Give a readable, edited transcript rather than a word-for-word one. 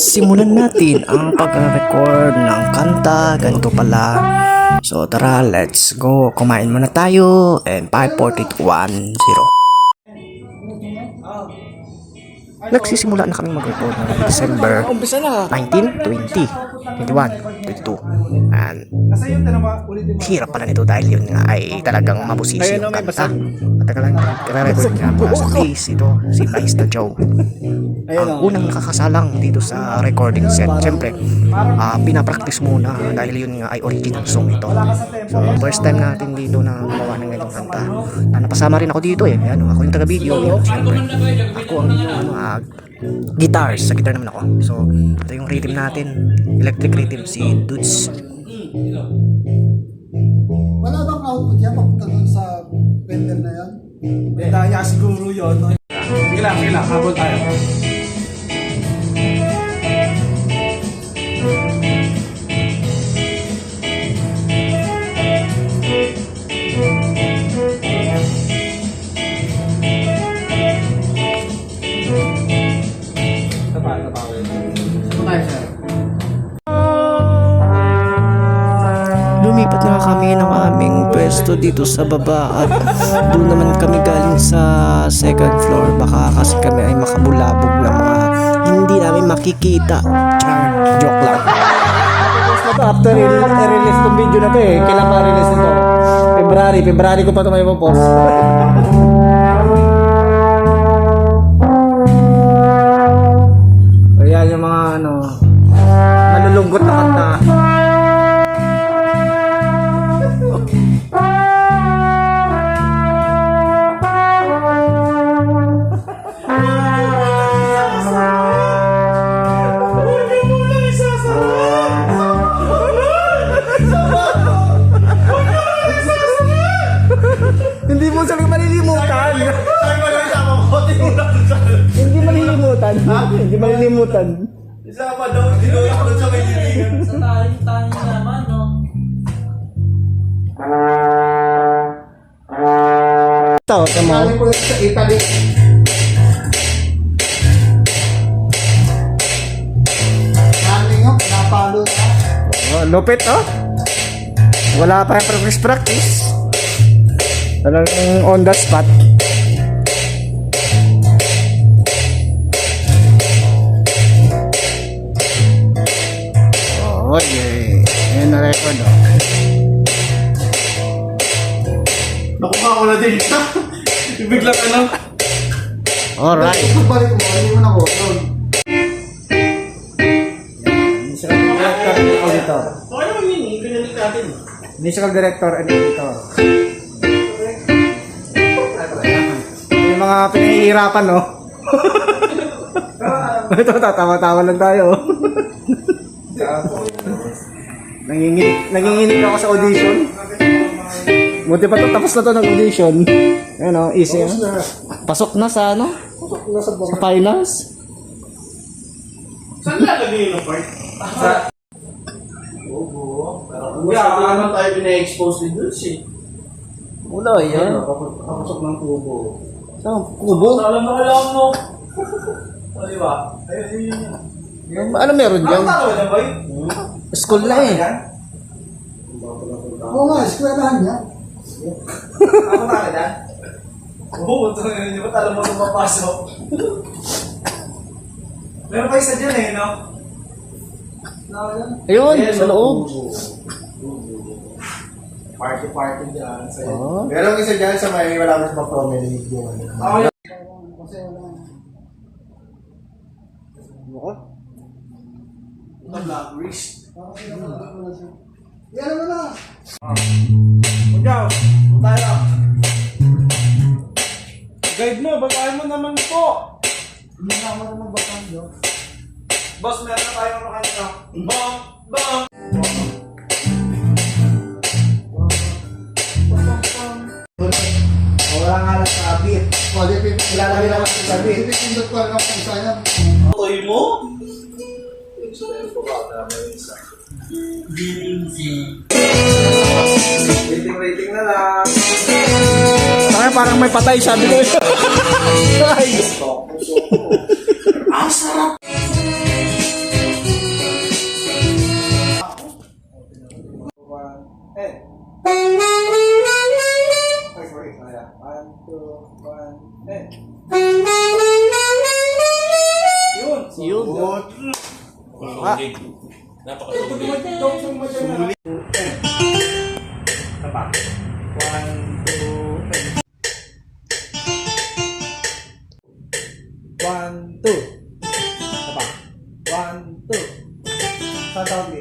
simulan natin ang pag-record ng kanta. Ganito pala. So tara, let's go. Kumain muna tayo. And 5, 4, 3, 2, 1, 0. Nagsisimula na kami mag-record ng December 19, 20, 21, 22. And hirap pala nito dahil yun nga ay talagang mabusisi yung kanta. Matagal lang kare-record niya mula sa base. Ito si Vice the Joe, ang unang nakakasalang dito sa recording set. Siyempre pinapractice muna dahil yun nga ay original song ito. So first time natin dito na gumawa ng ganitong kanta. Napasama rin ako dito eh. Ano, ako yung taga-video. Siyempre ako ang guitars. Sa guitar naman ako. So ito yung rhythm natin, electric rhythm, si Dudes. Wala bang output yan papunta dun sa pendel na yan? Daya siguro yun. No? Sige lang, habol tayo. Lumipat na kami ng aming pwesto dito sa baba at doon naman kami galing sa second floor. Baka kasi kami ay makabulabog na mga hindi namin makikita. Char, joke lang. After i-release itong video na to eh. Kailan pa release nito? February ko pa ito may post. Ayan yung mga malulungkot na kanta. Hindi mo sila malilimutan. Hindi malilimutan. Hindi malilimutan. Isama daw, dinuwi ko sa may lilingan. Sa tayo naman, no? Ito, tamo. Kali ko sa Italy. Kaling yung pinapalo na. Oh, lupit oh. Wala pa yung practice. Talagang on the spot. Oh, yeah. Ayan na record oh. Nakuha ko na din. Biglang Alright. Balik mo, hindi mo na ko. Yun. Musical director and editor. Okay naman yun eh, pinalik natin. Musical director and editor. Yung mga pinahihirapan no. Ito, tatawa-tawa lang tayo. Nanginginig ako sa audition. Buti pa to, tapos na to ng audition. Ayan o, easy. Pasok na sa ano? Sa finals. Saan lalagay yung part? Sa... Kuya, ano tayo pina-expose din dun eh. Wala yan. Kapasok ng tubo. Saan? Kubo? Alam mo. O diba? Ayun yun. Ano meron dyan? Ano tawag na ba yun? School na eh. Oo nga, eskwelahan niya. Ako na ka dyan? Oo, hindi ba alam mo kung mapasok? Meron pa isa dyan eh, no? Ayun, sa loob. Party dyan. Oh. Meron isa dyan sa may wala mo sa promenade yung ano. Ito black wrist. Yan mo na. Ikaw, kung tayo. Guide mo, bagayan mo naman po. Hindi na ako naman bakang yun. Boss, meron na tayo ng kanina. Bong! Bong! Wala nga lang sa beat. Ilalagay naman sa beat. Pipindot ko lang kung saan yan. Toy mo? Rating na lang. Parang may patay, sabi ko. Ay! Ang sarap! Yun. Sulit. Napakasulit. One, two. Saan tawag